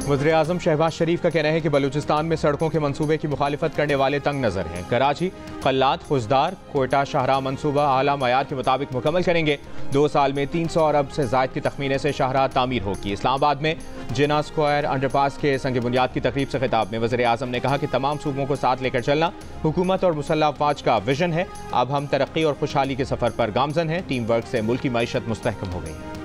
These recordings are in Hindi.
वज़ीर आज़म शहबाज शरीफ का कहना है कि बलूचिस्तान में सड़कों के मंसूबे की मुखालिफत करने वाले तंग नज़र हैं। कराची, कल्लात, खुजदार, कोयटा शाहराह मंसूबा आला मयार के मुताबिक मुकम्मल करेंगे। 2 साल में 300 अरब से ज़ायद की तखमीने से शाहराह तामीर होगी। इस्लामाबाद में जिना स्क्वायर अंडरपास के संग बुनियाद की तकरीब से खिताब में वज़ीर आज़म ने कहा कि तमाम सूबों को साथ लेकर चलना हुकूमत और मुसल्लह अफवाज का विजन है। अब हम तरक्की और खुशहाली के सफ़र पर गामजन हैं। टीम वर्क से मुल्क की मईशत मुस्तहकम हो गई है।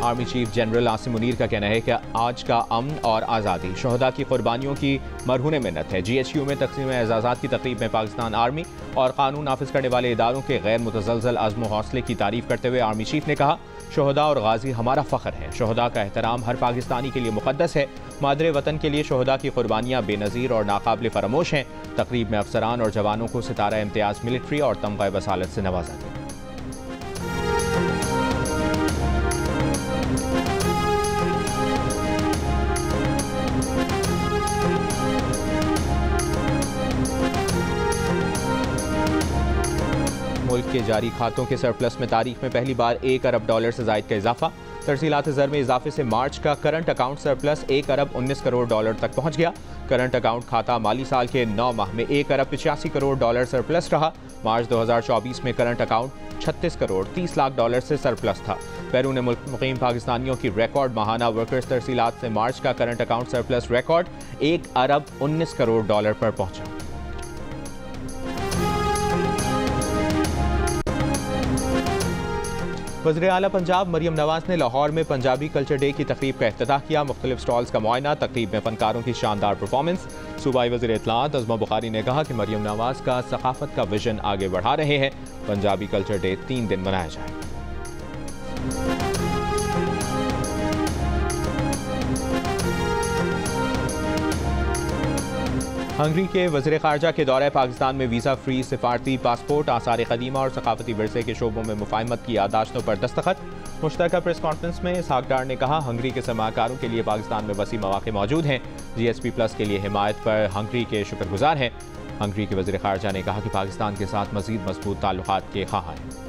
Army chief general Asim Munir का कहना है कि आज का अमन और आज़ादी शहदा की कुर्बानियों की मरहून मिन्नत है। GHQ में तकसीम एजाज़ात की तकरीब में पाकिस्तान आर्मी और कानून नाफिज करने वाले इदारों के गैर मुतज़लज़ल अज़्म व हौसले की तारीफ करते हुए आर्मी चीफ ने कहा, शहदा और गाजी हमारा फ़ख्र है। शहदा का एहतराम हर पाकिस्तानी के लिए मुक़द्दस है। मादरे वतन के लिए शहदा की कुर्बानियाँ बेनज़ीर और नाकाबिल फरामोश हैं। तकरीब में अफसरान और जवानों को सितारा इम्तियाज़ मिलिट्री और तमग़ा बसालत से नवाजा गया। मुल्क के जारी खातों के सरप्लस में तारीख में पहली बार $1 अरब से जायद का इजाफा। तरसीलात ज़र में इजाफे से मार्च का करंट अकाउंट सरप्लस $1 अरब 19 करोड़ तक पहुंच गया। करंट अकाउंट खाता माली साल के 9 माह में $1 अरब 85 करोड़ सरप्लस रहा। मार्च 2024 में करंट अकाउंट $36 करोड़ 30 लाख से सरप्लस था। बैरून मुल्क मुकीम पाकिस्तानियों की रिकॉर्ड माहाना वर्कर्स तरसीलात से मार्च का करंट अकाउंट सरप्लस रिकॉर्ड $1 अरब 19 करोड़ पर पहुंचा। वज़ीर आला पंजाब मरियम नवाज ने लाहौर में पंजाबी कल्चर डे की तकरीब का इफ्तिताह किया। मुख्तलिफ स्टॉल्स का मुआयना, तकरीब में फनकारों की शानदार परफॉर्मेंस। सूबाई वज़ीर इत्तलात अज़मा बुखारी ने कहा कि मरियम नवाज का सकाफत का विजन आगे बढ़ा रहे हैं। पंजाबी कल्चर डे 3 दिन मनाया जाएगा। हंगरी के वज़ीर ख़ारजा के दौरे पाकिस्तान में वीज़ा फ्री सिफारती पासपोर्ट, आसार क़दीमा और सकाफती विरसे के शोबों में मुफ़ाहमत की यादाश्तों पर दस्तखत। मुश्तरका प्रेस कॉन्फ्रेंस में इसहाक डार ने कहा, हंगरी के सरमाकारों के लिए पाकिस्तान में वसी मौक़े मौजूद हैं। GSP+ के लिए हिमायत पर हंगरी के शुक्रगुजार हैं। हंगरी के वज़ीर ख़ारजा ने कहा कि पाकिस्तान के साथ मज़ीद मजबूत ताल्लुक़ात के ख़्वाह हैं।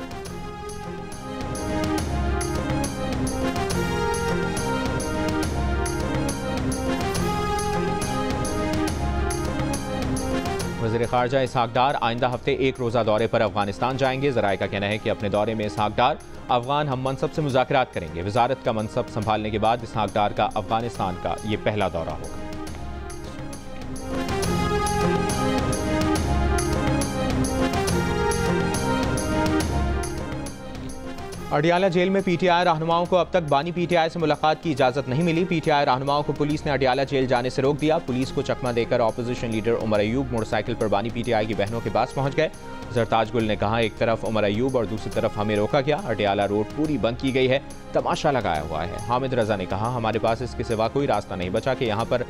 वज़ीर ख़ारजा इसहाक डार आइंदा हफ्ते एक रोज़ा दौरे पर अफगानिस्तान जाएंगे। ज़राए का कहना है कि अपने दौरे में इसहाक डार अफगान हम मनसब से मुज़ाकरात करेंगे। वज़ारत का मनसब संभालने के बाद इसहाक डार का अफगानिस्तान का ये पहला दौरा होगा। अडियाला जेल में PTI रहनुमाओं को अब तक बानी PTI से मुलाकात की इजाज़त नहीं मिली। PTI रहनुमाओं को पुलिस ने अडियाला जेल जाने से रोक दिया। पुलिस को चकमा देकर opposition leader Umar Ayub motorcycle पर बानी PTI की बहनों के पास पहुंच गए। जरताज गुल ने कहा, एक तरफ उमर अयूब और दूसरी तरफ हमें रोका गया। अडियाला रोड पूरी बंद की गई है, तमाशा लगाया हुआ है। हामिद रजा ने कहा, हमारे पास इसके सिवा कोई रास्ता नहीं बचा कि यहाँ पर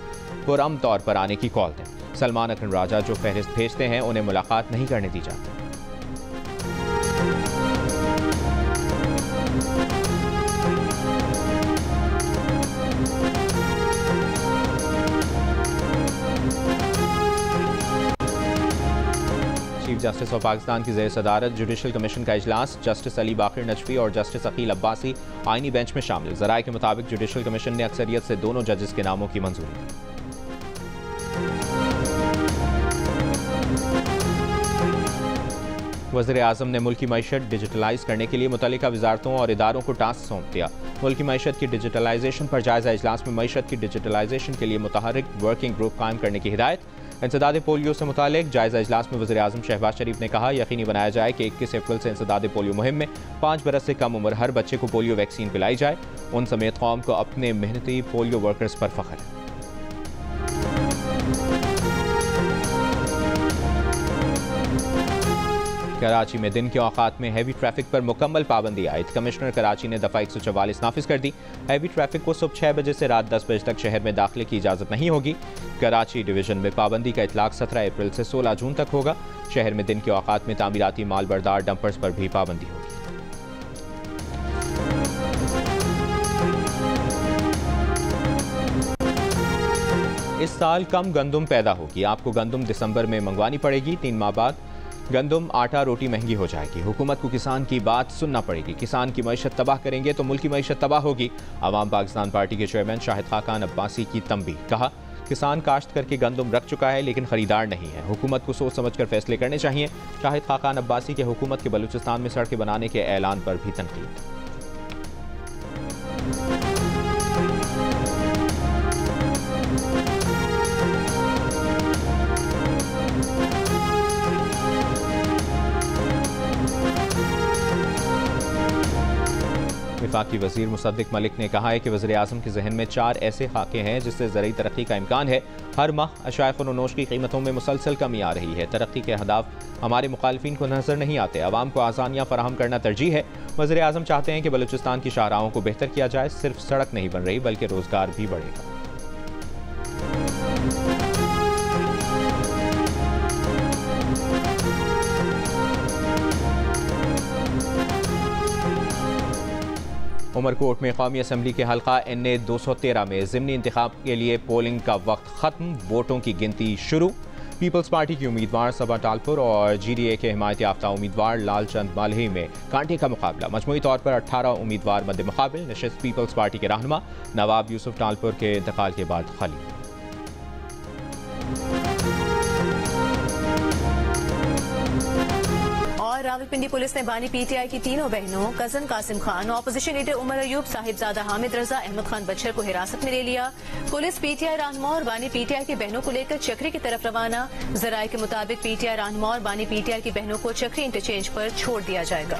पुरअमन तौर पर आने की कॉल दें। सलमान अकरम राजा जो फहरिस्त भेजते हैं उन्हें मुलाकात नहीं करने दी जाती। चीफ जस्टिस ऑफ पाकिस्तान की ज़ेर सदारत जुडिशल कमीशन का इजलास। जस्टिस अली बाकर नजफी और जस्टिस अकील अब्बासी आइनी बेंच में शामिल। ज़राए के मुताबिक जुडिशल कमीशन ने अक्सरियत से दोनों जजेस के नामों की मंजूरी दी। वज़ीर आज़म ने मुल्क की मईशत डिजिटलाइज करने के लिए मुतल्लिका वजारतों और इदारों को टास्क सौंप दिया। मुल्क की मईशत की डिजिटलाइजेशन पर जायज़ा इजलास में मईशत की डिजिटलाइजेशन के लिए मुतहर्रिक वर्किंग ग्रुप कायम करने की हिदायत। इंसदाद पोलियो से मुतालिक जायज़ा इजलास में वज़ीर आज़म शहबाज शरीफ ने कहा, यकीनी बनाया जाए कि 21 अप्रैल से इंसदाद पोलियो मुहिम में 5 बरस से कम उम्र हर बच्चे को पोलियो वैक्सीन पिलाई जाए। उन समेत कौम को अपने मेहनती पोलियो वर्कर्स पर फ़ख्र है। कराची में दिन के औकात में हैवी ट्रैफिक पर मुकम्मल पाबंदी आयद। कमिश्नर कराची ने दफ़ा 144 नाफिज कर दी। हैवी ट्रैफिक को सुबह 6 बजे से रात 10 बजे तक शहर में दाखिले की इजाज़त नहीं होगी। कराची डिवीज़न में पाबंदी का इतलाक 17 अप्रैल से 16 जून तक होगा। शहर में दिन के औकात में तामीराती माल बरदार डंपर्स पर भी पाबंदी होगी। इस साल कम गंदम पैदा होगी। आपको गंदम दिसंबर में मंगवानी पड़ेगी। 3 माह बाद गंदम, आटा, रोटी महंगी हो जाएगी। हुकूमत को किसान की बात सुनना पड़ेगी। किसान की मईशत तबाह करेंगे तो मुल्क की मईशत तबाह होगी। अवाम पाकिस्तान पार्टी के चेयरमैन शाहिद खाकान अब्बासी की तंबीह। कहा, किसान काश्त करके गंदम रख चुका है लेकिन खरीदार नहीं है। हुकूमत को सोच समझ कर फैसले करने चाहिए। शाहिद खाकान अब्बासी के हुकूमत के बलूचिस्तान में सड़कें बनाने के ऐलान पर भी तनकीद। वफाकी वजीर मुसद्दिक मलिक ने कहा है कि वज़ीर आज़म के जहन में 4 ऐसे खाके हैं जिससे ज़रूरी तरक्की का इम्कान है। हर माह अशाए नोश की कीमतों में मुसलसल कमी आ रही है। तरक्की के अहदाफ हमारे मुखालिफिन को नजर नहीं आते। आवाम को आसानियाँ फराहम करना तरजीह है। वज़ीर आज़म चाहते हैं कि बलूचिस्तान की शाहराहों को बेहतर किया जाए। सिर्फ सड़क नहीं बन रही बल्कि रोजगार भी बढ़ेगा। उमरकोट में कौमी असम्बली के हल्का NA 213 में ज़िमनी इंतखाब के लिए पोलिंग का वक्त खत्म। वोटों की गिनती शुरू। पीपल्स पार्टी की उम्मीदवार सबा टालपुर और GDA के हिमायत याफ्ता उम्मीदवार लालचंद मालही में कांटे का मुकाबला। मजमूई तौर पर 18 उम्मीदवार मद्दे मुकाबिल। नशिस्त पीपल्स पार्टी के रहनुमा नवाब यूसुफ टालपुर के इंतकाल के बाद खाली। और रावलपिंडी पुलिस ने बानी PTI की तीनों बहनों cousin Qasim Khan, opposition leader Umar Ayub, Sahibzada Hamid Raza, Ahmed Khan Bhachar को हिरासत में ले लिया। पुलिस PTI रहनुमा और बानी PTI की बहनों को लेकर चक्री की तरफ रवाना। जराये के मुताबिक PTI रहनुमा और बानी PTI की बहनों को चक्री इंटरचेंज पर छोड़ दिया जाएगा।